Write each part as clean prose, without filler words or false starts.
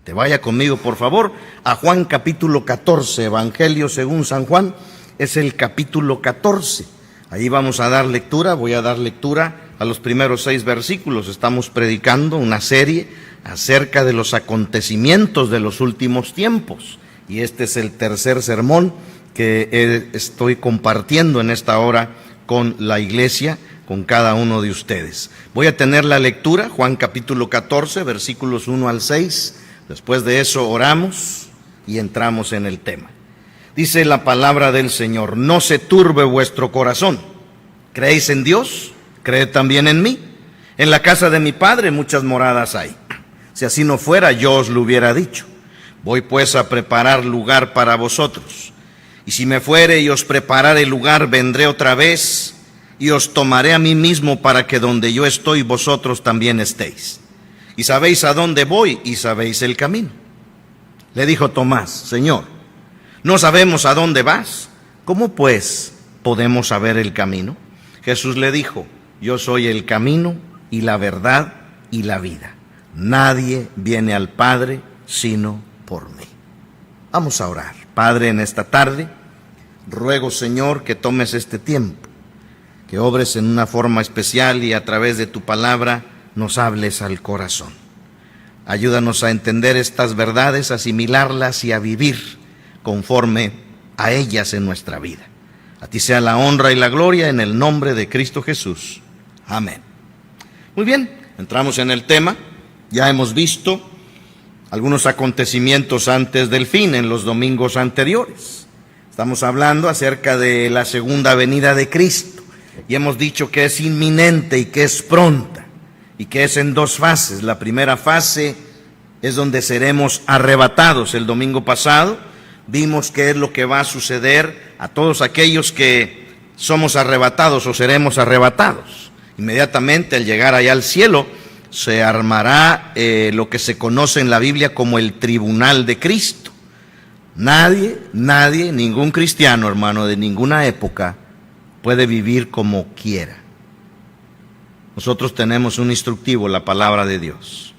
mente. Vaya conmigo, por favor, a Juan capítulo 14, Evangelio según San Juan, es el capítulo 14. Ahí vamos a dar lectura, voy a dar lectura a los primeros 6 versículos. Estamos predicando una serie acerca de los acontecimientos de los últimos tiempos. Y este es el tercer sermón que estoy compartiendo en esta hora con la iglesia, con cada uno de ustedes. Voy a tener la lectura, Juan capítulo 14, versículos 1 al 6. Después de eso oramos y entramos en el tema. Dice la palabra del Señor: no se turbe vuestro corazón. ¿Creéis en Dios? Creed también en mí. En la casa de mi Padre muchas moradas hay. Si así no fuera, yo os lo hubiera dicho. Voy pues a preparar lugar para vosotros. Y si me fuere y os preparare lugar, vendré otra vez y os tomaré a mí mismo, para que donde yo estoy, vosotros también estéis. Y sabéis a dónde voy y sabéis el camino. Le dijo Tomás: Señor, no sabemos a dónde vas. ¿Cómo pues podemos saber el camino? Jesús le dijo: yo soy el camino y la verdad y la vida. Nadie viene al Padre sino por mí. Vamos a orar. Padre, en esta tarde, ruego, Señor, que tomes este tiempo, que obres en una forma especial y a través de tu palabra nos hables al corazón. Ayúdanos a entender estas verdades, a asimilarlas y a vivir conforme a ellas en nuestra vida. A ti sea la honra y la gloria en el nombre de Cristo Jesús. Amén. Muy bien, entramos en el tema. Ya hemos visto algunos acontecimientos antes del fin en los domingos anteriores. Estamos hablando acerca de la segunda venida de Cristo y hemos dicho que es inminente y que es pronta y que es en 2 fases. La primera fase es donde seremos arrebatados. El domingo pasado vimos qué es lo que va a suceder a todos aquellos que somos arrebatados o seremos arrebatados. Inmediatamente al llegar allá al cielo se armará lo que se conoce en la Biblia como el tribunal de Cristo. Nadie, ningún cristiano, hermano, de ninguna época puede vivir como quiera. Nosotros tenemos un instructivo, la palabra de Dios.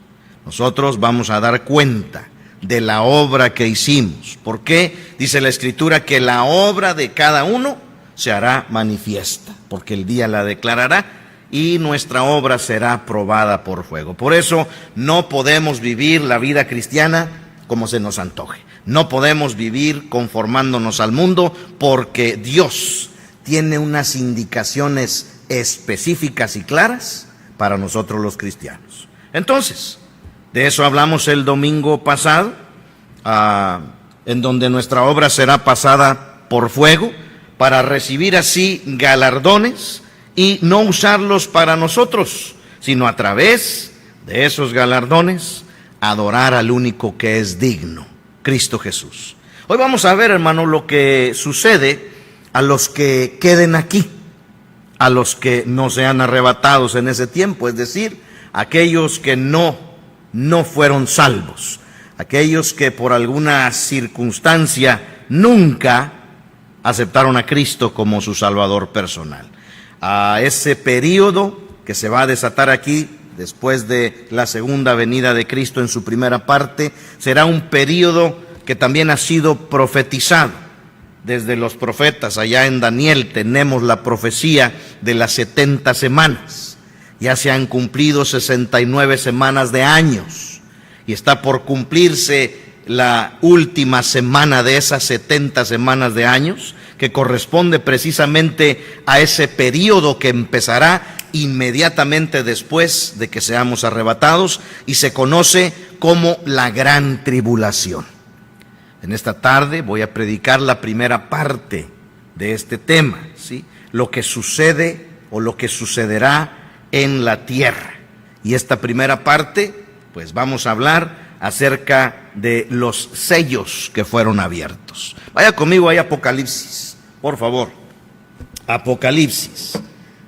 Nosotros vamos a dar cuenta de la obra que hicimos. ¿Por qué? Dice la Escritura que la obra de cada uno se hará manifiesta, porque el día la declarará y nuestra obra será probada por fuego. Por eso no podemos vivir la vida cristiana como se nos antoje. No podemos vivir conformándonos al mundo, porque Dios tiene unas indicaciones específicas y claras para nosotros los cristianos. Entonces, de eso hablamos el domingo pasado, en donde nuestra obra será pasada por fuego para recibir así galardones y no usarlos para nosotros, sino a través de esos galardones adorar al único que es digno, Cristo Jesús. Hoy vamos a ver, hermano, lo que sucede a los que queden aquí, a los que no sean arrebatados en ese tiempo, es decir, aquellos que no fueron salvos, aquellos que por alguna circunstancia nunca aceptaron a Cristo como su Salvador personal. A ese periodo que se va a desatar aquí después de la segunda venida de Cristo en su primera parte, será un periodo que también ha sido profetizado desde los profetas. Allá en Daniel tenemos la profecía de las 70 semanas. Ya se han cumplido 69 semanas de años y está por cumplirse la última semana de esas 70 semanas de años, que corresponde precisamente a ese periodo que empezará inmediatamente después de que seamos arrebatados y se conoce como la gran tribulación. En esta tarde voy a predicar la primera parte de este tema, ¿sí? Lo que sucede o lo que sucederá en la tierra. Y esta primera parte, pues vamos a hablar acerca de los sellos que fueron abiertos. Vaya conmigo ahí a Apocalipsis, por favor. Apocalipsis.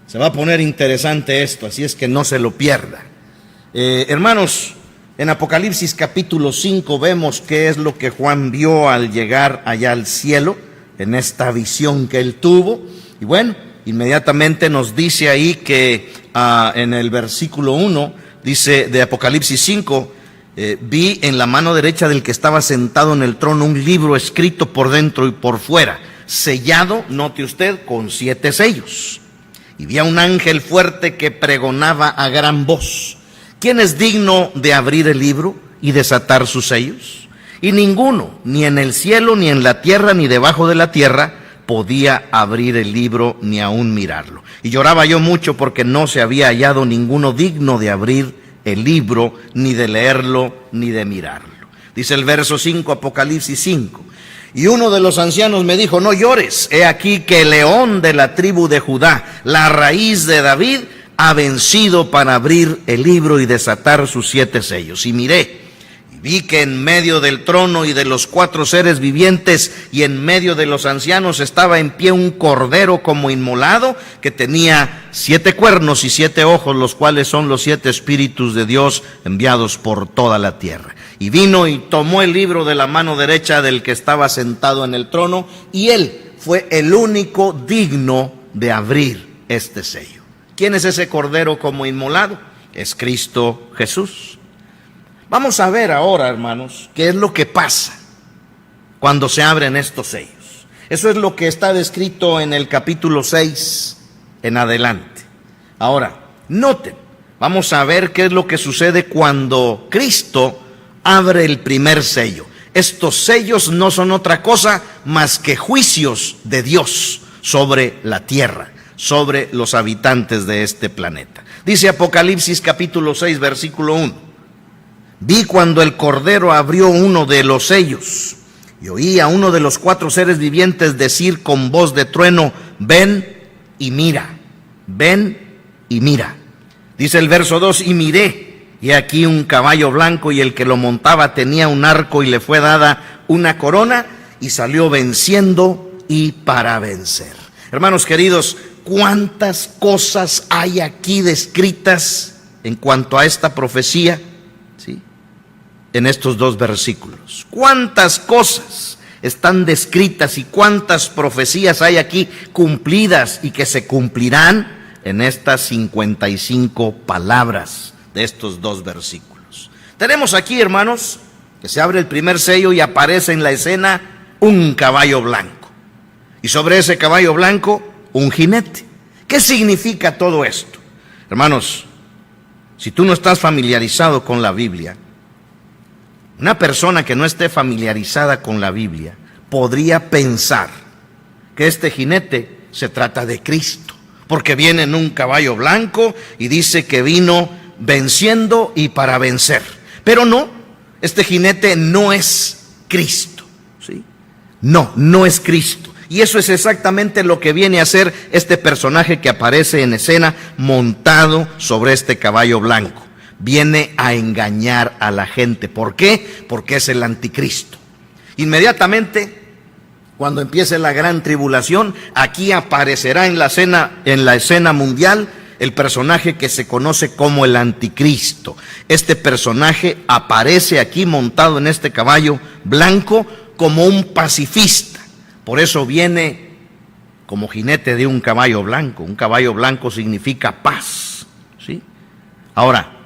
Se va a poner interesante esto, así es que no se lo pierda. Hermanos, en Apocalipsis capítulo 5 vemos qué es lo que Juan vio al llegar allá al cielo, en esta visión que él tuvo. Y bueno, inmediatamente nos dice ahí que en el versículo 1, dice de Apocalipsis 5, vi en la mano derecha del que estaba sentado en el trono un libro escrito por dentro y por fuera, sellado, note usted, con 7 sellos. Y vi a un ángel fuerte que pregonaba a gran voz: ¿quién es digno de abrir el libro y desatar sus sellos? Y ninguno, ni en el cielo, ni en la tierra, ni debajo de la tierra, podía abrir el libro ni aún mirarlo. Y lloraba yo mucho porque no se había hallado ninguno digno de abrir el libro, ni de leerlo, ni de mirarlo. Dice el verso 5, Apocalipsis 5. Y uno de los ancianos me dijo: no llores, he aquí que el león de la tribu de Judá, la raíz de David, ha vencido para abrir el libro y desatar sus 7 sellos. Y miré, y vi que en medio del trono y de los 4 seres vivientes y en medio de los ancianos estaba en pie un cordero como inmolado, que tenía 7 cuernos y 7 ojos, los cuales son los 7 espíritus de Dios enviados por toda la tierra. Y vino y tomó el libro de la mano derecha del que estaba sentado en el trono, y él fue el único digno de abrir este sello. ¿Quién es ese cordero como inmolado? Es Cristo Jesús. Vamos a ver ahora, hermanos, qué es lo que pasa cuando se abren estos sellos. Eso es lo que está descrito en el capítulo 6 en adelante. Ahora, noten, vamos a ver qué es lo que sucede cuando Cristo abre el primer sello. Estos sellos no son otra cosa más que juicios de Dios sobre la tierra, sobre los habitantes de este planeta. Dice Apocalipsis capítulo 6, versículo 1. Vi cuando el Cordero abrió uno de los sellos, y oí a uno de los 4 seres vivientes decir con voz de trueno: ven y mira, ven y mira. Dice el verso 2, y miré, y aquí un caballo blanco, y el que lo montaba tenía un arco, y le fue dada una corona, y salió venciendo y para vencer. Hermanos queridos, ¿cuántas cosas hay aquí descritas en cuanto a esta profecía? ¿Sí? En estos 2 versículos. ¿Cuántas cosas están descritas y cuántas profecías hay aquí cumplidas y que se cumplirán en estas 55 palabras de estos 2 versículos? Tenemos aquí, hermanos, que se abre el primer sello y aparece en la escena un caballo blanco. Y sobre ese caballo blanco, un jinete. ¿Qué significa todo esto? Hermanos, si tú no estás familiarizado con la Biblia, una persona que no esté familiarizada con la Biblia podría pensar que este jinete se trata de Cristo, porque viene en un caballo blanco y dice que vino venciendo y para vencer. Pero no, este jinete no es Cristo, ¿sí? No es Cristo. Y eso es exactamente lo que viene a hacer este personaje que aparece en escena montado sobre este caballo blanco. Viene a engañar a la gente. ¿Por qué? Porque es el anticristo. Inmediatamente, cuando empiece la gran tribulación, aquí aparecerá en la escena mundial el personaje que se conoce como el anticristo. Este personaje aparece aquí montado en este caballo blanco como un pacifista. Por eso viene como jinete de un caballo blanco. Un caballo blanco significa paz, ¿sí? Ahora,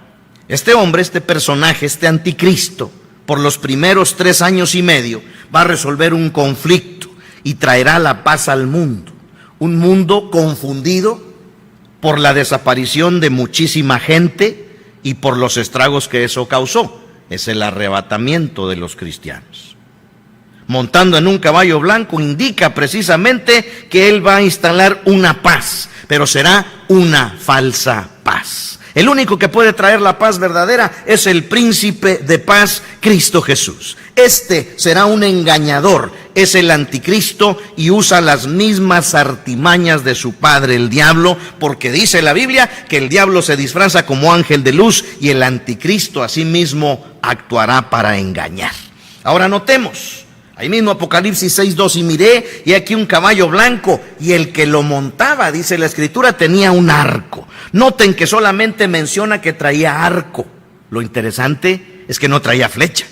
este hombre, este personaje, este anticristo, por los primeros 3 años y medio, va a resolver un conflicto y traerá la paz al mundo. Un mundo confundido por la desaparición de muchísima gente y por los estragos que eso causó. Es el arrebatamiento de los cristianos. Montando en un caballo blanco indica precisamente que él va a instalar una paz, pero será una falsa paz. El único que puede traer la paz verdadera es el príncipe de paz, Cristo Jesús. Este será un engañador, es el anticristo y usa las mismas artimañas de su padre, el diablo, porque dice la Biblia que el diablo se disfraza como ángel de luz y el anticristo asimismo actuará para engañar. Ahora notemos. Ahí mismo Apocalipsis 6:2, y miré, y aquí un caballo blanco, y el que lo montaba, dice la Escritura, tenía un arco. Noten que solamente menciona que traía arco. Lo interesante es que no traía flecha.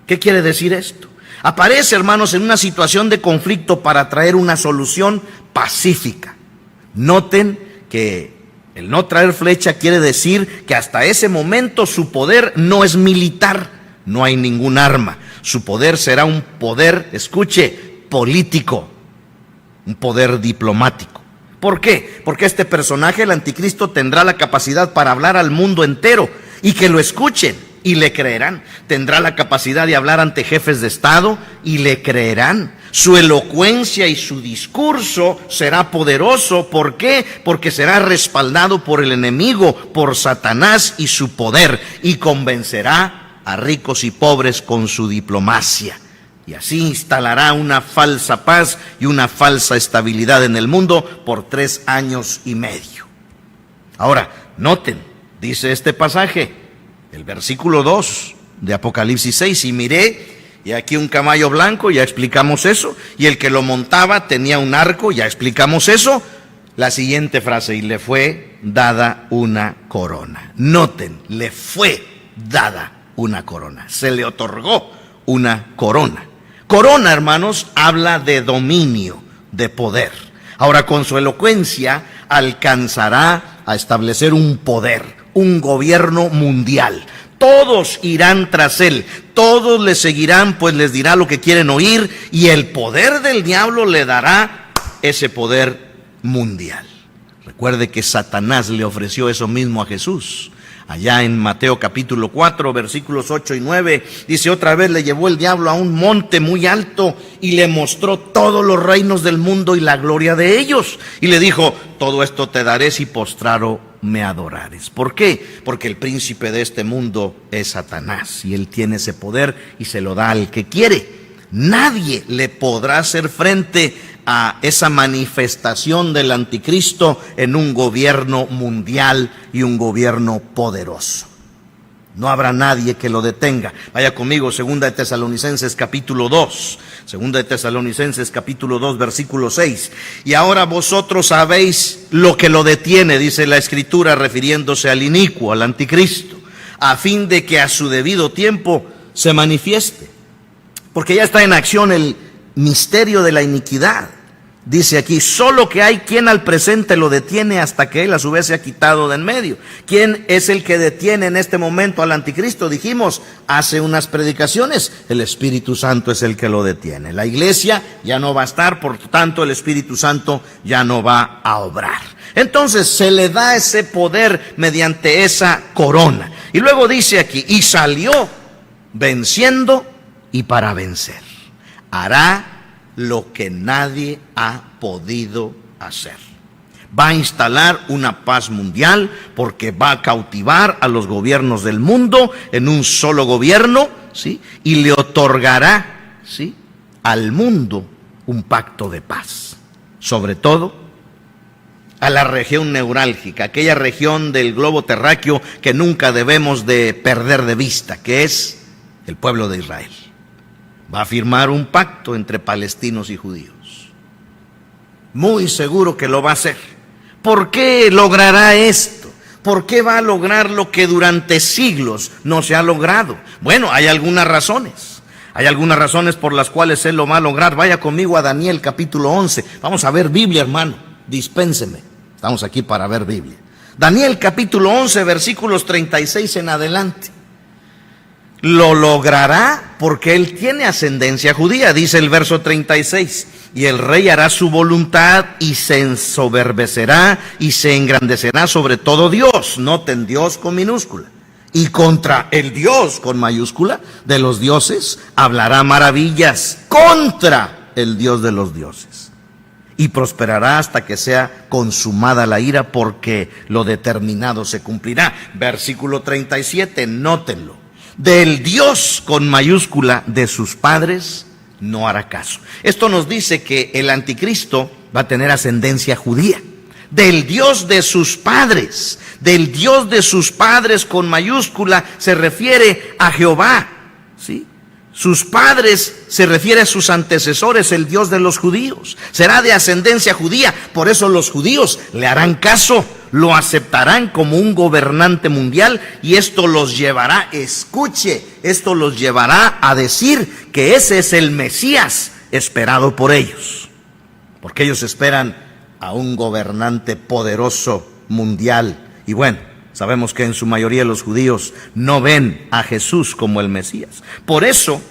¿Qué quiere decir esto? Aparece, hermanos, en una situación de conflicto para traer una solución pacífica. Noten que El no traer flecha quiere decir que hasta ese momento su poder no es militar, no hay ningún arma. Su poder será un poder, escuche, político, un poder diplomático. ¿Por qué? Porque este personaje, el anticristo, tendrá la capacidad para hablar al mundo entero y que lo escuchen y le creerán. Tendrá la capacidad de hablar ante jefes de Estado y le creerán. Su elocuencia y su discurso será poderoso. ¿Por qué? Porque será respaldado por el enemigo, por Satanás y su poder, y convencerá a ricos y pobres con su diplomacia. Y así instalará una falsa paz y una falsa estabilidad en el mundo por 3 años y medio. Ahora, noten, dice este pasaje, el versículo 2 de Apocalipsis 6, y miré, y aquí un caballo blanco, ya explicamos eso, y el que lo montaba tenía un arco, ya explicamos eso. La siguiente frase, y le fue dada una corona. Noten, le fue dada una corona, se le otorgó una corona. Corona, hermanos, habla de dominio, de poder. Ahora, con su elocuencia alcanzará a establecer un poder, un gobierno mundial. Todos irán tras él, todos le seguirán, pues les dirá lo que quieren oír, y el poder del diablo le dará ese poder mundial. Recuerde que Satanás le ofreció eso mismo a Jesús. Allá en Mateo capítulo 4, versículos 8 y 9, dice: otra vez le llevó el diablo a un monte muy alto y le mostró todos los reinos del mundo y la gloria de ellos. Y le dijo: todo esto te daré si postrado me adorares. ¿Por qué? Porque el príncipe de este mundo es Satanás, y él tiene ese poder y se lo da al que quiere. Nadie le podrá hacer frente a esa manifestación del anticristo en un gobierno mundial y un gobierno poderoso. No habrá nadie que lo detenga. Vaya conmigo, 2 de Tesalonicenses capítulo 2. 2 de Tesalonicenses capítulo 2, versículo 6. Y ahora vosotros sabéis lo que lo detiene, dice la Escritura, refiriéndose al inicuo, al anticristo, a fin de que a su debido tiempo se manifieste. Porque ya está en acción el misterio de la iniquidad. Dice aquí, solo que hay quien al presente lo detiene hasta que él a su vez se ha quitado de en medio. ¿Quién es el que detiene en este momento al anticristo? Dijimos hace unas predicaciones, el Espíritu Santo es el que lo detiene. La iglesia ya no va a estar, por tanto el Espíritu Santo ya no va a obrar. Entonces se le da ese poder mediante esa corona. Y luego dice aquí, y salió venciendo y para vencer. Hará lo que nadie ha podido hacer. Va a instalar una paz mundial porque va a cautivar a los gobiernos del mundo en un solo gobierno, ¿sí? Y le otorgará, ¿sí?, al mundo un pacto de paz. Sobre todo a la región neurálgica, aquella región del globo terráqueo que nunca debemos de perder de vista, que es el pueblo de Israel. Va a firmar un pacto entre palestinos y judíos. Muy seguro que lo va a hacer. ¿Por qué logrará esto? ¿Por qué va a lograr lo que durante siglos no se ha logrado? Bueno, hay algunas razones. Hay algunas razones por las cuales él lo va a lograr. Vaya conmigo a Daniel capítulo 11. Vamos a ver Biblia, hermano. Dispénseme. Estamos aquí para ver Biblia. Daniel capítulo 11, versículos 36 en adelante. Lo logrará porque él tiene ascendencia judía, dice el verso 36. Y el rey hará su voluntad y se ensoberbecerá y se engrandecerá sobre todo Dios. Noten, Dios con minúscula. Y contra el Dios con mayúscula de los dioses hablará maravillas contra el Dios de los dioses. Y prosperará hasta que sea consumada la ira, porque lo determinado se cumplirá. Versículo 37, nótenlo. Del Dios con mayúscula de sus padres no hará caso. Esto nos dice que el anticristo va a tener ascendencia judía. Del Dios de sus padres. Del Dios de sus padres con mayúscula se refiere a Jehová, ¿sí? Sus padres se refiere a sus antecesores, el Dios de los judíos. Será de ascendencia judía, por eso los judíos le harán caso, lo aceptarán como un gobernante mundial, y esto los llevará, escuche, esto los llevará a decir que ese es el Mesías esperado por ellos. Porque ellos esperan a un gobernante poderoso mundial. Y bueno, sabemos que en su mayoría los judíos no ven a Jesús como el Mesías. Por eso,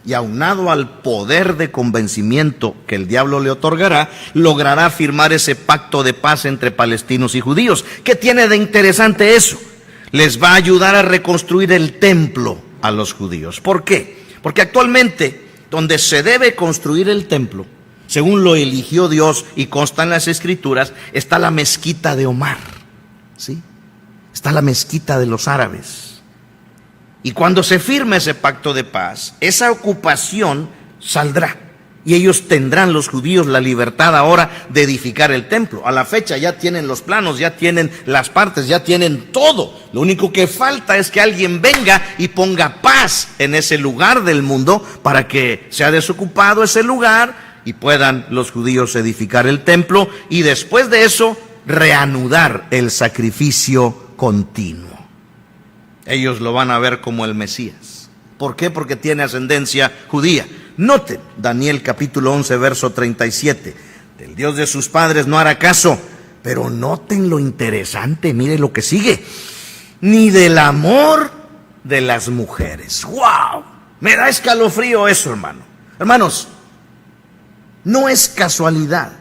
y aunado al poder de convencimiento que el diablo le otorgará, logrará firmar ese pacto de paz entre palestinos y judíos. ¿Qué tiene de interesante eso? Les va a ayudar a reconstruir el templo a los judíos. ¿Por qué? Porque actualmente, donde se debe construir el templo, según lo eligió Dios y consta en las Escrituras, está la mezquita de Omar, ¿sí? Está la mezquita de los árabes. Y cuando se firme ese pacto de paz, esa ocupación saldrá. Y ellos tendrán, los judíos, la libertad ahora de edificar el templo. A la fecha ya tienen los planos, ya tienen las partes, ya tienen todo. Lo único que falta es que alguien venga y ponga paz en ese lugar del mundo para que sea desocupado ese lugar y puedan los judíos edificar el templo y después de eso reanudar el sacrificio continuo. Ellos lo van a ver como el Mesías. ¿Por qué? Porque tiene ascendencia judía. Noten, Daniel capítulo 11, verso 37. Del Dios de sus padres no hará caso. Pero noten lo interesante, mire lo que sigue. Ni del amor de las mujeres. ¡Wow! Me da escalofrío eso, hermano. Hermanos, no es casualidad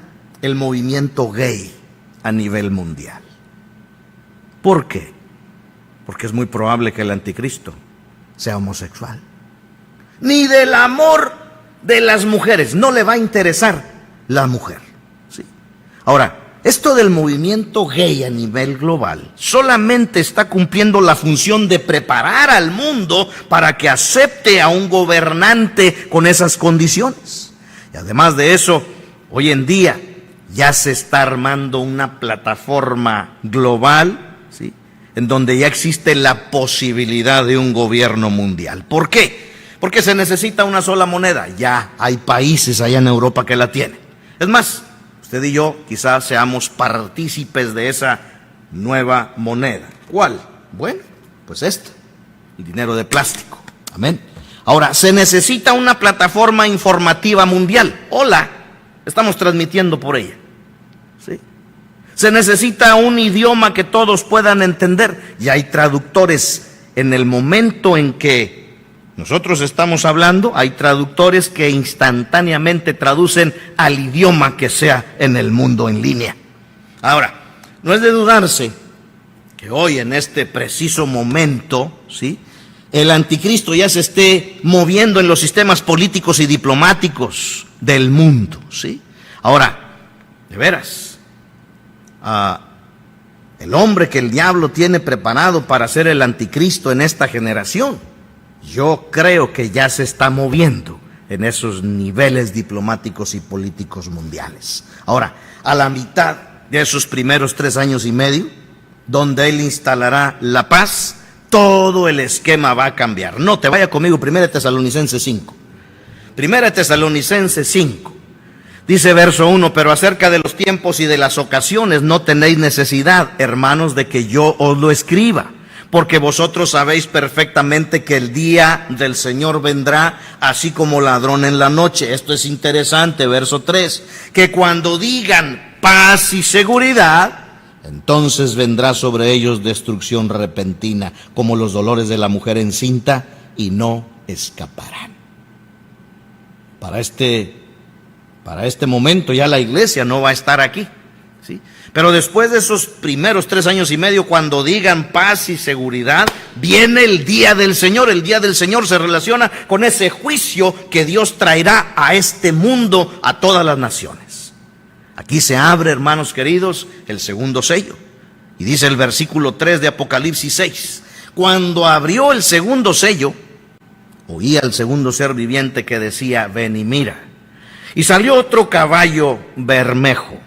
el movimiento gay a nivel mundial. ¿Por qué? Porque es muy probable que el anticristo sea homosexual. Ni del amor de las mujeres, no le va a interesar la mujer, ¿sí? Ahora, esto del movimiento gay a nivel global solamente está cumpliendo la función de preparar al mundo para que acepte a un gobernante con esas condiciones. Y además de eso, hoy en día ya se está armando una plataforma global, ¿sí?, en donde ya existe la posibilidad de un gobierno mundial. ¿Por qué? Porque se necesita una sola moneda. Ya hay países allá en Europa que la tienen. Es más, usted y yo quizás seamos partícipes de esa nueva moneda. ¿Cuál? Bueno, pues el dinero de plástico. Amén. Ahora, se necesita una plataforma informativa mundial. Hola, estamos transmitiendo por ella. ¿Sí? Se necesita un idioma que todos puedan entender. Y hay traductores. En el momento en que nosotros estamos hablando, hay traductores que instantáneamente traducen al idioma que sea en el mundo en línea. Ahora, no es de dudarse que hoy en este preciso momento, ¿sí?, el anticristo ya se esté moviendo en los sistemas políticos y diplomáticos del mundo, ¿sí? Ahora, de veras, el hombre que el diablo tiene preparado para ser el anticristo en esta generación, yo creo que ya se está moviendo en esos niveles diplomáticos y políticos mundiales. Ahora, a la mitad de esos primeros 3 años y medio, donde él instalará la paz, todo el esquema va a cambiar. No, te vaya conmigo, 1 Tesalonicenses 5. 1 Tesalonicenses 5. Dice verso 1, pero acerca de los tiempos y de las ocasiones no tenéis necesidad, hermanos, de que yo os lo escriba, porque vosotros sabéis perfectamente que el día del Señor vendrá así como ladrón en la noche. Esto es interesante, verso 3, que cuando digan paz y seguridad, entonces vendrá sobre ellos destrucción repentina, como los dolores de la mujer encinta, y no escaparán. Para este momento ya la iglesia no va a estar aquí, ¿sí? Pero después de esos primeros 3 años y medio, cuando digan paz y seguridad, viene el día del Señor. El día del Señor se relaciona con ese juicio que Dios traerá a este mundo, a todas las naciones. Aquí se abre, hermanos queridos, el segundo sello. Y dice el versículo 3 de Apocalipsis 6. Cuando abrió el segundo sello, oí al segundo ser viviente que decía, ven y mira. Y salió otro caballo bermejo,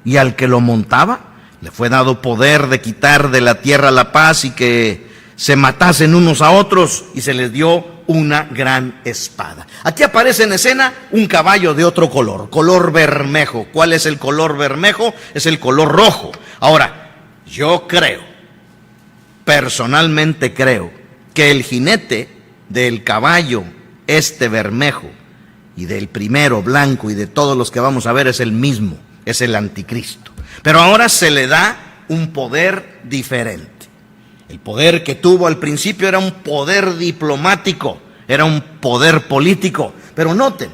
y al que lo montaba le fue dado poder de quitar de la tierra la paz y que se matasen unos a otros, y se les dio una gran espada. Aquí aparece en escena un caballo de otro color bermejo. ¿Cuál es el color bermejo? Es el color rojo. Ahora, yo creo, personalmente creo, que el jinete del caballo bermejo y del primero blanco y de todos los que vamos a ver es el mismo, es el anticristo. Pero ahora se le da un poder diferente. El poder que tuvo al principio era un poder diplomático, era un poder político. Pero noten,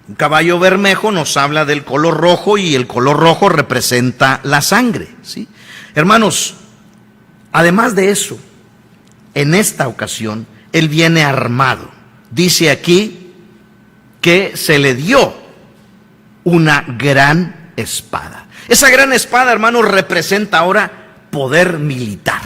un caballo bermejo nos habla del color rojo y el color rojo representa la sangre, ¿sí? Hermanos, además de eso, en esta ocasión, él viene armado. Dice aquí que se le dio una gran espada. Esa gran espada, hermanos, representa ahora poder militar.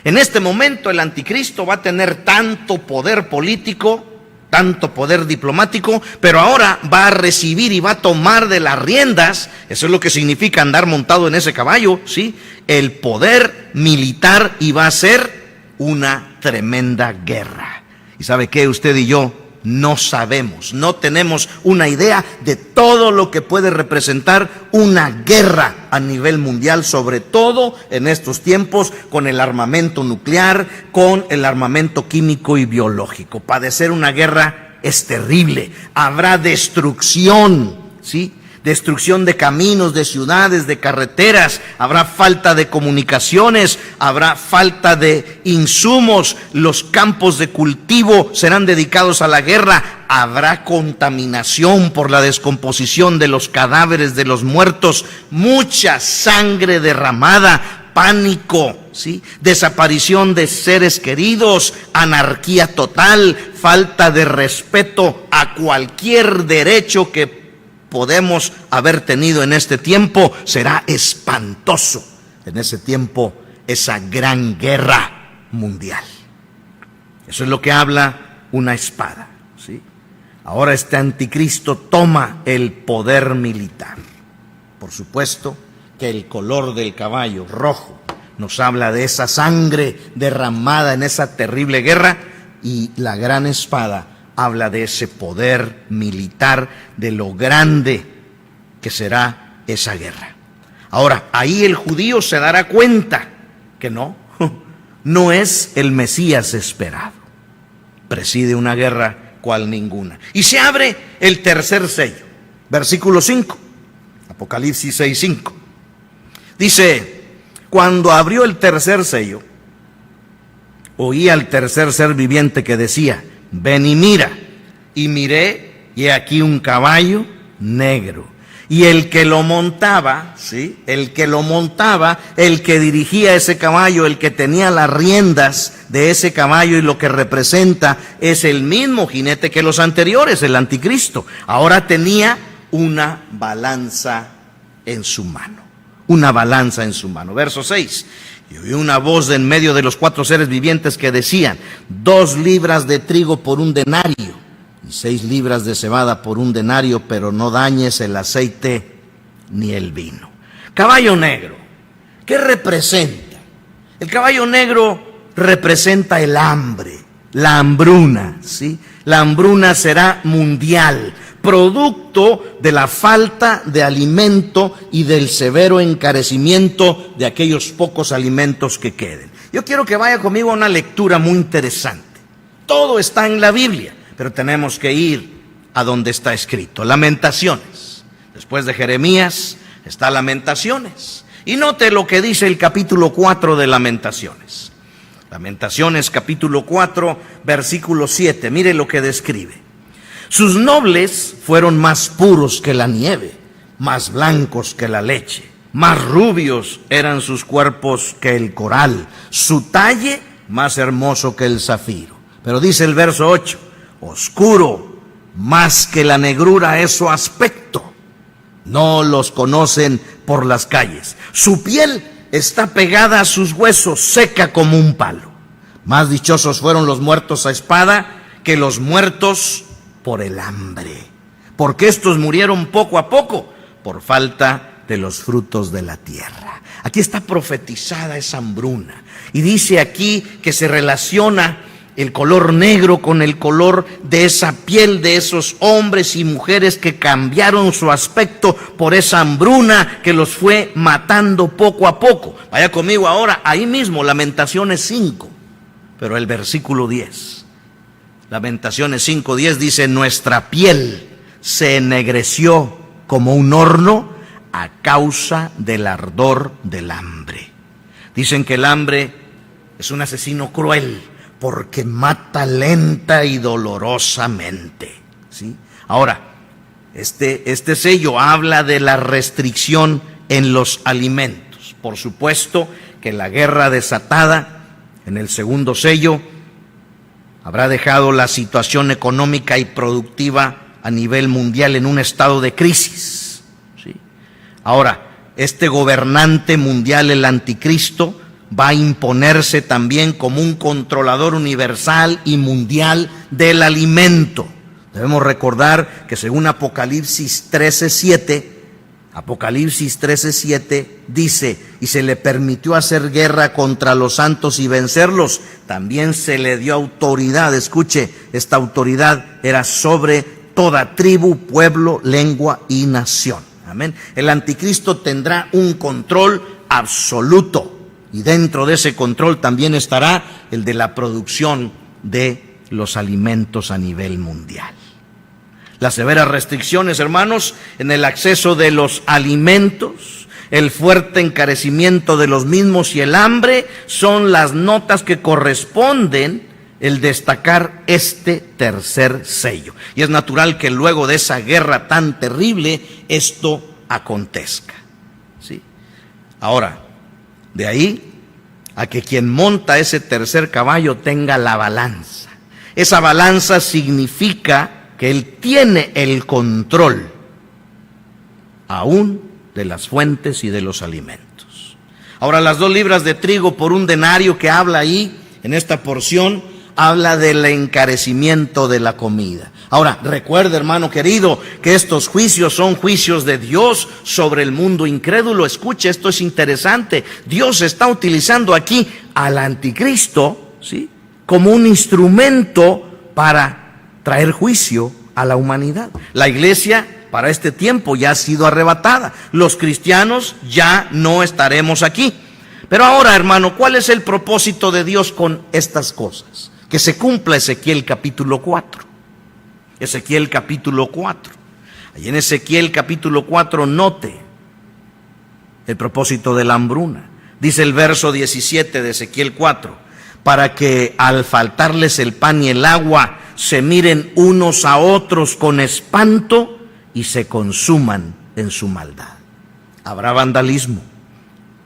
En este momento el anticristo va a tener tanto poder político, tanto poder diplomático, pero ahora va a recibir y va a tomar de las riendas, eso es lo que significa andar montado en ese caballo, ¿sí? El poder militar, y va a ser una tremenda guerra. ¿Y sabe qué? Usted y yo no sabemos, no tenemos una idea de todo lo que puede representar una guerra a nivel mundial, sobre todo en estos tiempos con el armamento nuclear, con el armamento químico y biológico. Padecer una guerra es terrible, habrá destrucción, ¿sí? Destrucción de caminos, de ciudades, de carreteras, habrá falta de comunicaciones, habrá falta de insumos, los campos de cultivo serán dedicados a la guerra, habrá contaminación por la descomposición de los cadáveres de los muertos, mucha sangre derramada, pánico, ¿sí? Desaparición de seres queridos, anarquía total, falta de respeto a cualquier derecho que podemos haber tenido en este tiempo. Será espantoso en ese tiempo esa gran guerra mundial. Eso es lo que habla una espada, ¿sí? Ahora este anticristo toma el poder militar. Por supuesto que el color del caballo rojo nos habla de esa sangre derramada en esa terrible guerra, y la gran espada habla de ese poder militar, de lo grande que será esa guerra. Ahora, ahí el judío se dará cuenta que no es el Mesías esperado. Preside una guerra cual ninguna. Y se abre el tercer sello. Versículo 5, Apocalipsis 6:5. Dice: cuando abrió el tercer sello, oí al tercer ser viviente que decía: ven y mira. Y miré, y he aquí un caballo negro. Y el que lo montaba, ¿sí? El que lo montaba, el que dirigía ese caballo, el que tenía las riendas de ese caballo y lo que representa, es el mismo jinete que los anteriores, el anticristo. Ahora tenía una balanza en su mano. Una balanza en su mano. Verso 6. Y oí una voz de en medio de los cuatro seres vivientes que decían: 2 libras de trigo por un denario, y 6 libras de cebada por un denario, pero no dañes el aceite ni el vino. Caballo negro, ¿qué representa? El caballo negro representa el hambre, la hambruna, ¿sí? La hambruna será mundial, producto de la falta de alimento y del severo encarecimiento de aquellos pocos alimentos que queden. Yo quiero que vaya conmigo a una lectura muy interesante. Todo está en la Biblia, pero tenemos que ir a donde está escrito. Lamentaciones. Después de Jeremías está Lamentaciones. Y note lo que dice el capítulo 4 de Lamentaciones. Lamentaciones capítulo 4, versículo 7. Mire lo que describe. Sus nobles fueron más puros que la nieve, más blancos que la leche, más rubios eran sus cuerpos que el coral, su talle más hermoso que el zafiro. Pero dice el verso 8, oscuro más que la negrura es su aspecto, no los conocen por las calles, su piel está pegada a sus huesos, seca como un palo. Más dichosos fueron los muertos a espada que los muertos por el hambre, porque estos murieron poco a poco por falta de los frutos de la tierra. Aquí está profetizada esa hambruna, y dice aquí que se relaciona el color negro con el color de esa piel de esos hombres y mujeres que cambiaron su aspecto por esa hambruna que los fue matando poco a poco. Vaya conmigo ahora, ahí mismo, Lamentaciones 5, pero el versículo 10. Lamentaciones 5:10 dice: nuestra piel se ennegreció como un horno, a causa del ardor del hambre. Dicen que el hambre es un asesino cruel porque mata lenta y dolorosamente, ¿sí? Ahora, este sello habla de la restricción en los alimentos. Por supuesto que la guerra desatada en el segundo sello habrá dejado la situación económica y productiva a nivel mundial en un estado de crisis, ¿sí? Ahora, este gobernante mundial, el anticristo, va a imponerse también como un controlador universal y mundial del alimento. Debemos recordar que según Apocalipsis 13:7 dice: y se le permitió hacer guerra contra los santos y vencerlos. También se le dio autoridad. Escuche, esta autoridad era sobre toda tribu, pueblo, lengua y nación. Amén. El anticristo tendrá un control absoluto, y dentro de ese control también estará el de la producción de los alimentos a nivel mundial. Las severas restricciones, hermanos, en el acceso de los alimentos, el fuerte encarecimiento de los mismos y el hambre son las notas que corresponden el destacar este tercer sello. Y es natural que luego de esa guerra tan terrible esto acontezca, ¿sí? Ahora, de ahí a que quien monta ese tercer caballo tenga la balanza. Esa balanza significa que él tiene el control aún de las fuentes y de los alimentos. Ahora, las 2 libras de trigo por un denario que habla ahí en esta porción, habla del encarecimiento de la comida. Ahora, recuerde, hermano querido, que estos juicios son juicios de Dios sobre el mundo incrédulo. Escuche, esto es interesante. Dios está utilizando aquí al anticristo, ¿sí?, como un instrumento para traer juicio a la humanidad. La iglesia para este tiempo ya ha sido arrebatada. Los cristianos ya no estaremos aquí. Pero ahora, hermano, ¿cuál es el propósito de Dios con estas cosas? Que se cumpla Ezequiel capítulo 4. Ezequiel capítulo 4. Allí en Ezequiel capítulo 4 note el propósito de la hambruna. Dice el verso 17 de Ezequiel 4: para que al faltarles el pan y el agua se miren unos a otros con espanto y se consuman en su maldad. Habrá vandalismo,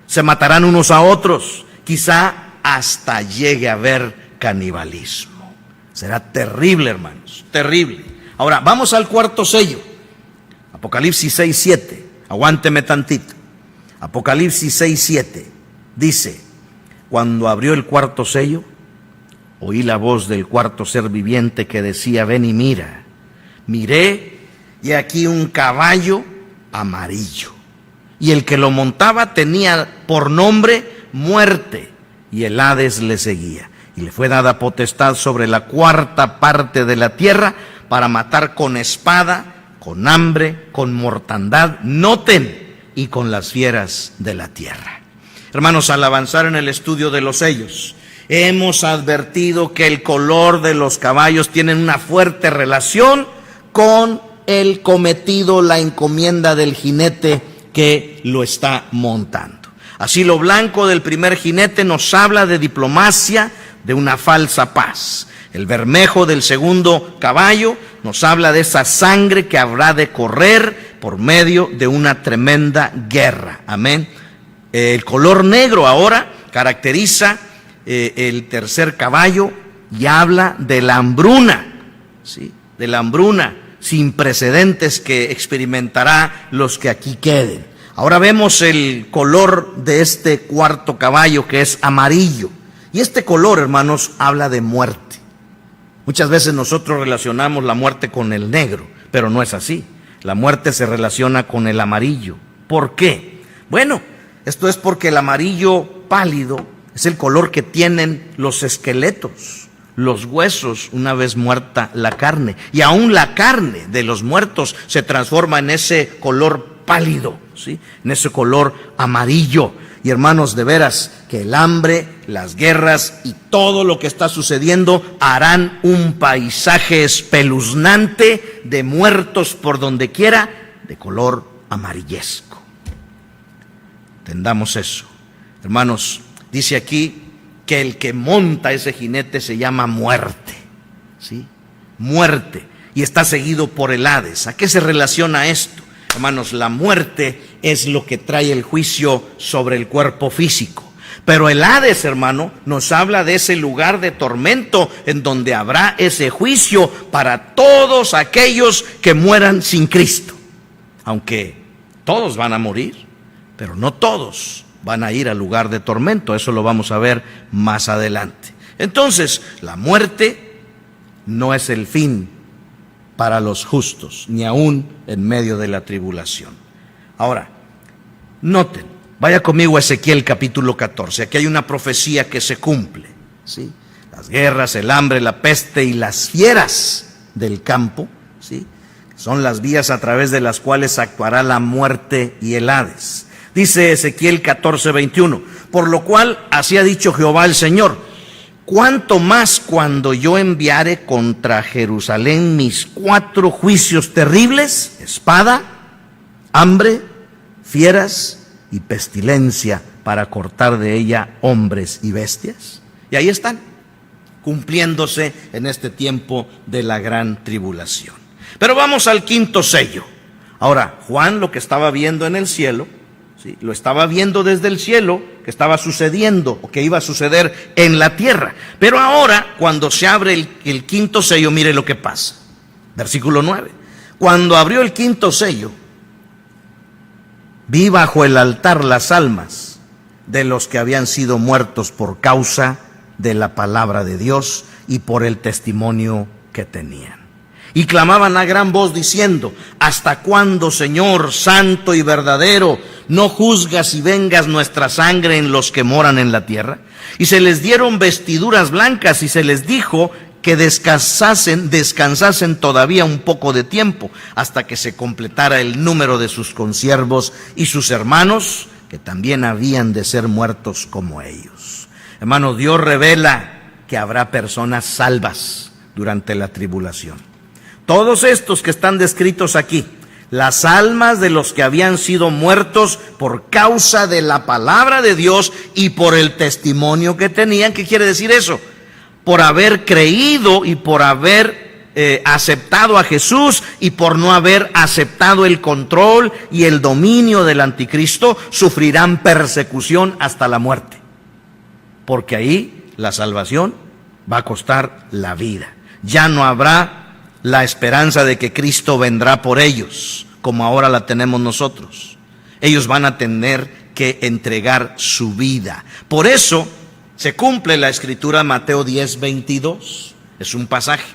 se matarán unos a otros, quizá hasta llegue a haber canibalismo. Será terrible, hermanos, terrible. Ahora, vamos al cuarto sello. Apocalipsis 6:7. Aguánteme tantito. Apocalipsis 6:7 dice: cuando abrió el cuarto sello, oí la voz del cuarto ser viviente que decía: ven y mira. Miré, y aquí un caballo amarillo, y el que lo montaba tenía por nombre Muerte, y el Hades le seguía. Y le fue dada potestad sobre la cuarta parte de la tierra para matar con espada, con hambre, con mortandad, noten, y con las fieras de la tierra. Hermanos, al avanzar en el estudio de los sellos, hemos advertido que el color de los caballos tiene una fuerte relación con el cometido, la encomienda del jinete que lo está montando. Así, lo blanco del primer jinete nos habla de diplomacia, de una falsa paz. El bermejo del segundo caballo nos habla de esa sangre que habrá de correr por medio de una tremenda guerra. Amén. El color negro ahora caracteriza el tercer caballo y habla de la hambruna, ¿sí?, de la hambruna sin precedentes que experimentará los que aquí queden. Ahora vemos el color de este cuarto caballo, que es amarillo. Y este color, hermanos, habla de muerte. Muchas veces nosotros relacionamos la muerte con el negro, pero no es así. La muerte se relaciona con el amarillo. ¿Por qué? Bueno, esto es porque el amarillo pálido es el color que tienen los esqueletos, los huesos, una vez muerta la carne. Y aún la carne de los muertos se transforma en ese color pálido, ¿sí?, en ese color amarillo. Y hermanos, de veras que el hambre, las guerras y todo lo que está sucediendo harán un paisaje espeluznante de muertos por donde quiera, de color amarillesco. Entendamos eso. Hermanos, dice aquí que el que monta ese jinete se llama muerte, ¿sí? Muerte, y está seguido por el Hades. ¿A qué se relaciona esto? Hermanos, la muerte es lo que trae el juicio sobre el cuerpo físico. Pero el Hades, hermano, nos habla de ese lugar de tormento en donde habrá ese juicio para todos aquellos que mueran sin Cristo. Aunque todos van a morir, pero no todos van a ir al lugar de tormento. Eso lo vamos a ver más adelante. Entonces, la muerte no es el fin para los justos, ni aún en medio de la tribulación. Ahora, noten, vaya conmigo a Ezequiel capítulo 14. Aquí hay una profecía que se cumple, ¿sí? Las guerras, el hambre, la peste y las fieras del campo, ¿sí? Son las vías a través de las cuales actuará la muerte y el Hades. Dice Ezequiel 14:21, por lo cual así ha dicho Jehová el Señor, cuánto más cuando yo enviare contra Jerusalén mis 4 juicios terribles, espada, hambre, fieras y pestilencia, para cortar de ella hombres y bestias. Y ahí están, cumpliéndose en este tiempo de la gran tribulación. Pero vamos al 5º sello. Ahora, Juan lo que estaba viendo en el cielo, ¿sí? Lo estaba viendo desde el cielo, que estaba sucediendo o que iba a suceder en la tierra. Pero ahora, cuando se abre el 5º sello, mire lo que pasa. Versículo 9. Cuando abrió el 5º sello, vi bajo el altar las almas de los que habían sido muertos por causa de la palabra de Dios y por el testimonio que tenían. Y clamaban a gran voz diciendo, ¿hasta cuándo, Señor, santo y verdadero, no juzgas y vengas nuestra sangre en los que moran en la tierra? Y se les dieron vestiduras blancas y se les dijo que descansasen todavía un poco de tiempo, hasta que se completara el número de sus consiervos y sus hermanos, que también habían de ser muertos como ellos. Hermano, Dios revela que habrá personas salvas durante la tribulación. Todos estos que están descritos aquí, las almas de los que habían sido muertos por causa de la palabra de Dios y por el testimonio que tenían. ¿Qué quiere decir eso? Por haber creído y por haber aceptado a Jesús y por no haber aceptado el control y el dominio del anticristo, sufrirán persecución hasta la muerte. Porque ahí la salvación va a costar la vida. Ya no habrá la esperanza de que Cristo vendrá por ellos, como ahora la tenemos nosotros. Ellos van a tener que entregar su vida. Por eso se cumple la escritura Mateo 10:22. Es un pasaje.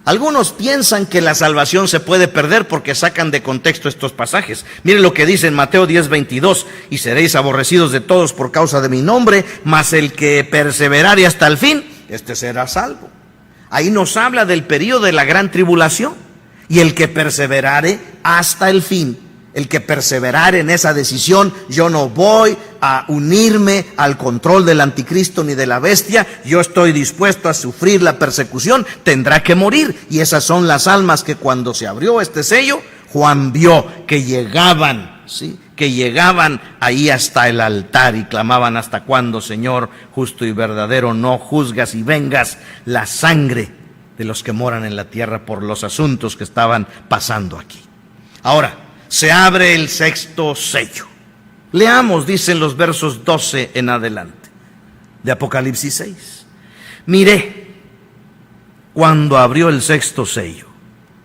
Algunos piensan que la salvación se puede perder porque sacan de contexto estos pasajes. Miren lo que dice en Mateo 10:22. Y seréis aborrecidos de todos por causa de mi nombre, mas el que perseverare hasta el fin, este será salvo. Ahí nos habla del período de la gran tribulación. Y el que perseverare hasta el fin, el que perseverare en esa decisión, yo no voy a unirme al control del anticristo ni de la bestia, yo estoy dispuesto a sufrir la persecución, tendrá que morir. Y esas son las almas que cuando se abrió este sello, Juan vio que llegaban, ¿sí? Que llegaban ahí hasta el altar y clamaban, ¿hasta cuándo, Señor, justo y verdadero, no juzgas y vengas la sangre de los que moran en la tierra por los asuntos que estaban pasando aquí? Ahora, se abre el 6º sello. Leamos, dicen los versos 12 en adelante, de Apocalipsis 6. Miré cuando abrió el 6º sello,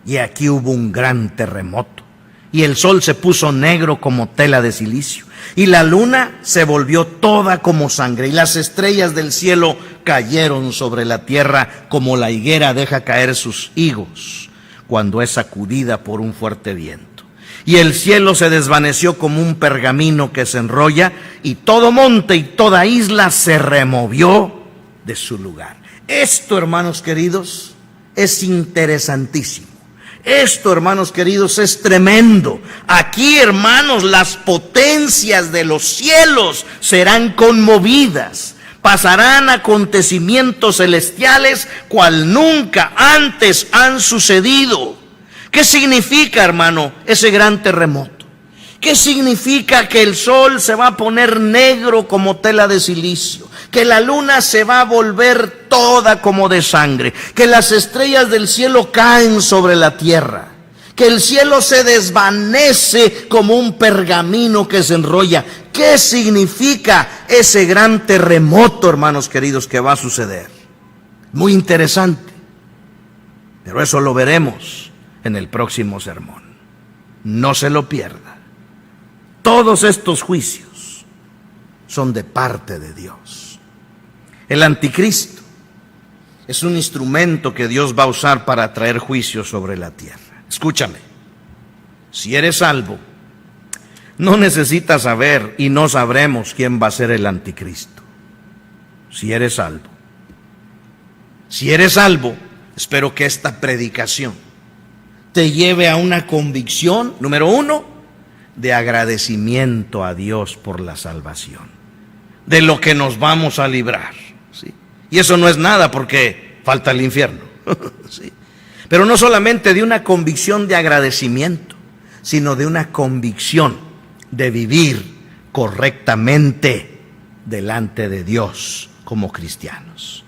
y aquí hubo un gran terremoto. Y el sol se puso negro como tela de silicio, y la luna se volvió toda como sangre, y las estrellas del cielo cayeron sobre la tierra como la higuera deja caer sus higos cuando es sacudida por un fuerte viento. Y el cielo se desvaneció como un pergamino que se enrolla, y todo monte y toda isla se removió de su lugar. Esto, hermanos queridos, es interesantísimo. Esto, hermanos queridos, es tremendo. Aquí, hermanos, las potencias de los cielos serán conmovidas. Pasarán acontecimientos celestiales cual nunca antes han sucedido. ¿Qué significa, hermano, ese gran terremoto? ¿Qué significa que el sol se va a poner negro como tela de silicio? Que la luna se va a volver toda como de sangre, que las estrellas del cielo caen sobre la tierra, que el cielo se desvanece como un pergamino que se enrolla. ¿Qué significa ese gran terremoto, hermanos queridos, que va a suceder? Muy interesante, pero eso lo veremos en el próximo sermón. No se lo pierda. Todos estos juicios son de parte de Dios. El anticristo es un instrumento que Dios va a usar para traer juicio sobre la tierra. Escúchame, si eres salvo, no necesitas saber y no sabremos quién va a ser el anticristo. Si eres salvo. Si eres salvo, espero que esta predicación te lleve a una convicción, número uno, de agradecimiento a Dios por la salvación, de lo que nos vamos a librar, ¿sí? Y eso no es nada porque falta el infierno, ¿sí? Pero no solamente de una convicción de agradecimiento, sino de una convicción de vivir correctamente delante de Dios como cristianos.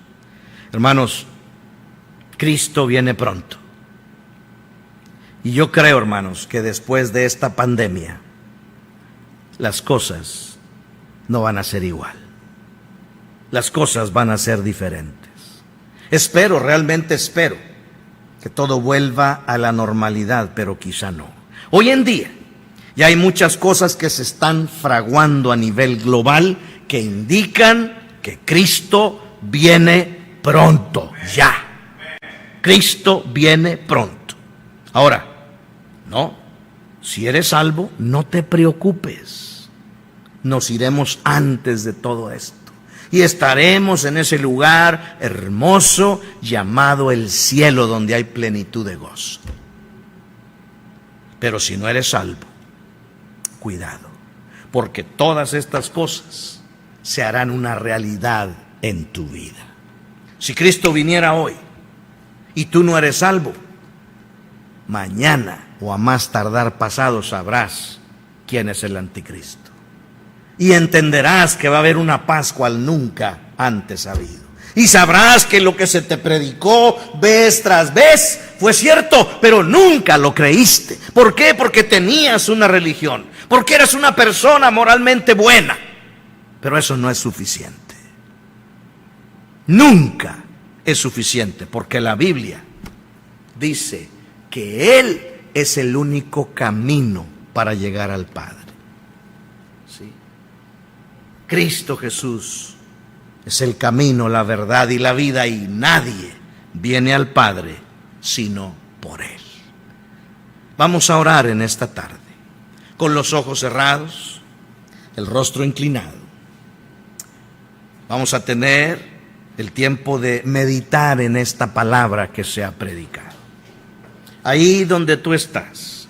Hermanos, Cristo viene pronto. Y yo creo, hermanos, que después de esta pandemia, las cosas no van a ser igual. Las cosas van a ser diferentes. Espero, realmente espero, que todo vuelva a la normalidad, pero quizá no. Hoy en día ya hay muchas cosas que se están fraguando a nivel global que indican que Cristo viene pronto, ya. Cristo viene pronto. Ahora, no, si eres salvo, no te preocupes. Nos iremos antes de todo esto y estaremos en ese lugar hermoso llamado el cielo, donde hay plenitud de gozo. Pero si no eres salvo, cuidado, porque todas estas cosas se harán una realidad en tu vida. Si Cristo viniera hoy y tú no eres salvo, mañana o a más tardar pasado sabrás quién es el anticristo. Y entenderás que va a haber una paz cual nunca antes ha habido. Y sabrás que lo que se te predicó vez tras vez fue cierto, pero nunca lo creíste. ¿Por qué? Porque tenías una religión, porque eras una persona moralmente buena. Pero eso no es suficiente. Nunca es suficiente, porque la Biblia dice que Él es el único camino para llegar al Padre. ¿Sí? Cristo Jesús es el camino, la verdad y la vida, y nadie viene al Padre sino por Él. Vamos a orar en esta tarde, con los ojos cerrados, el rostro inclinado. Vamos a tener el tiempo de meditar en esta palabra que se ha predicado. Ahí donde tú estás,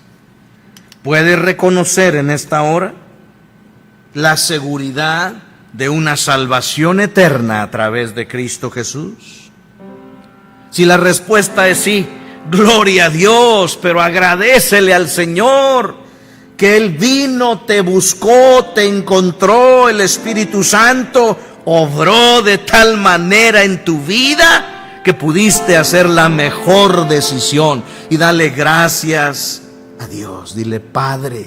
¿puedes reconocer en esta hora la seguridad de una salvación eterna a través de Cristo Jesús? Si la respuesta es sí, gloria a Dios, pero agradécele al Señor que Él vino, te buscó, te encontró, el Espíritu Santo obró de tal manera en tu vida que pudiste hacer la mejor decisión. Y dale gracias a Dios. Dile: Padre,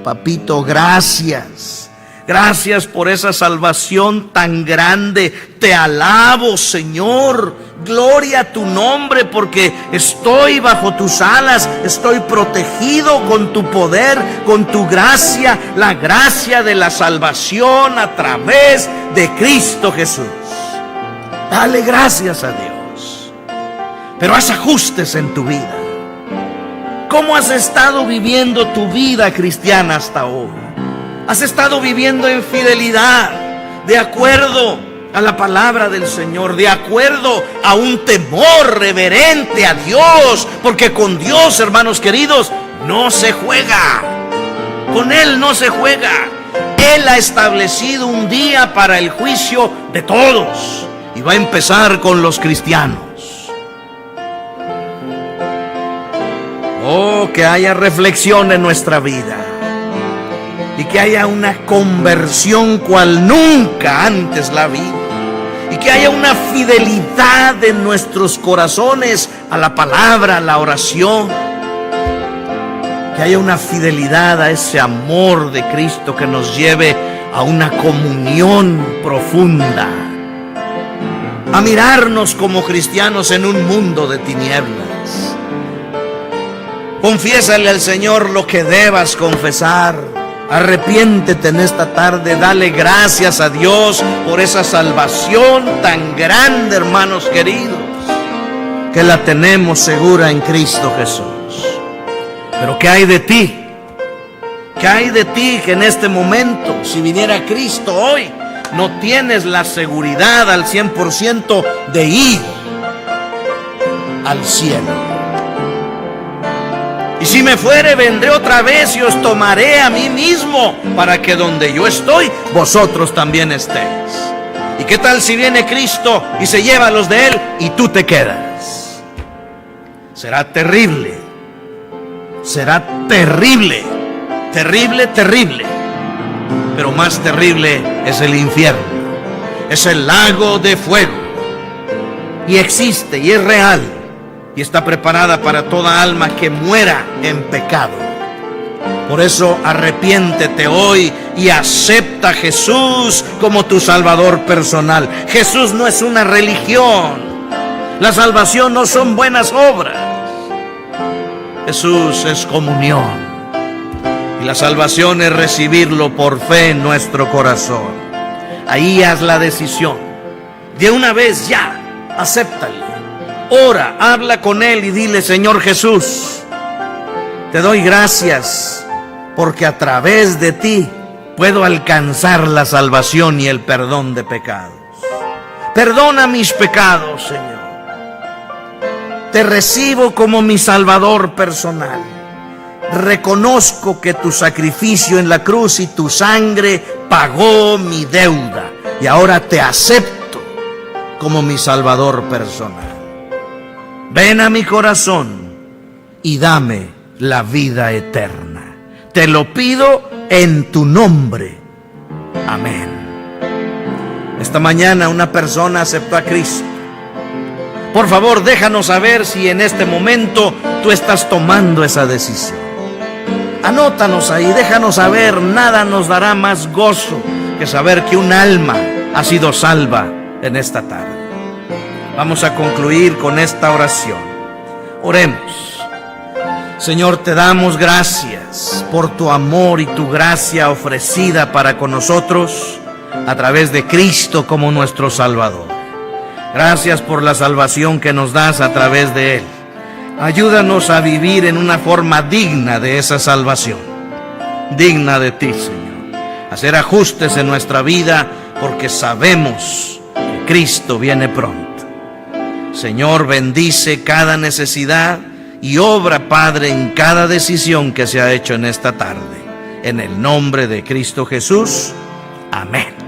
Papito, gracias. Gracias por esa salvación tan grande. Te alabo, Señor. Gloria a tu nombre, porque estoy bajo tus alas. Estoy protegido con tu poder, con tu gracia. La gracia de la salvación a través de Cristo Jesús. Dale gracias a Dios. Pero haz ajustes en tu vida. ¿Cómo has estado viviendo tu vida cristiana hasta hoy? ¿Has estado viviendo en fidelidad, de acuerdo a la palabra del Señor, de acuerdo a un temor reverente a Dios? Porque con Dios, hermanos queridos, no se juega. Con Él no se juega. Él ha establecido un día para el juicio de todos, y va a empezar con los cristianos. Oh, que haya reflexión en nuestra vida. y que haya una conversión cual nunca antes la vi, y que haya una fidelidad en nuestros corazones a la palabra, a la oración, que haya una fidelidad a ese amor de Cristo que nos lleve a una comunión profunda, a mirarnos como cristianos en un mundo de tinieblas. Confiésale al Señor lo que debas confesar. Arrepiéntete en esta tarde, dale gracias a Dios por esa salvación tan grande, hermanos queridos, que la tenemos segura en Cristo Jesús. Pero ¿qué hay de ti? ¿Qué hay de ti que en este momento, si viniera Cristo hoy, no tienes la seguridad al 100% de ir al cielo? Y si me fuere, vendré otra vez y os tomaré a mí mismo, para que donde yo estoy, vosotros también estéis. ¿Y qué tal si viene Cristo y se lleva a los de Él y tú te quedas? Será terrible. Será terrible. Terrible, terrible. Pero más terrible es el infierno. Es el lago de fuego. Y existe y es real. Y está preparada para toda alma que muera en pecado. Por eso arrepiéntete hoy y acepta a Jesús como tu Salvador personal. Jesús no es una religión. La salvación no son buenas obras. Jesús es comunión. Y la salvación es recibirlo por fe en nuestro corazón. Ahí haz la decisión. De una vez ya, acéptale. Ora, habla con Él y dile: Señor Jesús, te doy gracias porque a través de ti puedo alcanzar la salvación y el perdón de pecados. Perdona mis pecados, Señor. Te recibo como mi Salvador personal. Reconozco que tu sacrificio en la cruz y tu sangre pagó mi deuda. Y ahora te acepto como mi Salvador personal. Ven a mi corazón y dame la vida eterna. Te lo pido en tu nombre. Amén. Esta mañana una persona aceptó a Cristo. Por favor, déjanos saber si en este momento tú estás tomando esa decisión. Anótanos ahí, déjanos saber. Nada nos dará más gozo que saber que un alma ha sido salva en esta tarde. Vamos a concluir con esta oración. Oremos. Señor, te damos gracias por tu amor y tu gracia ofrecida para con nosotros a través de Cristo como nuestro Salvador. Gracias por la salvación que nos das a través de Él. Ayúdanos a vivir en una forma digna de esa salvación, digna de ti, Señor. Hacer ajustes en nuestra vida porque sabemos que Cristo viene pronto. Señor, bendice cada necesidad y obra, Padre, en cada decisión que se ha hecho en esta tarde. En el nombre de Cristo Jesús. Amén.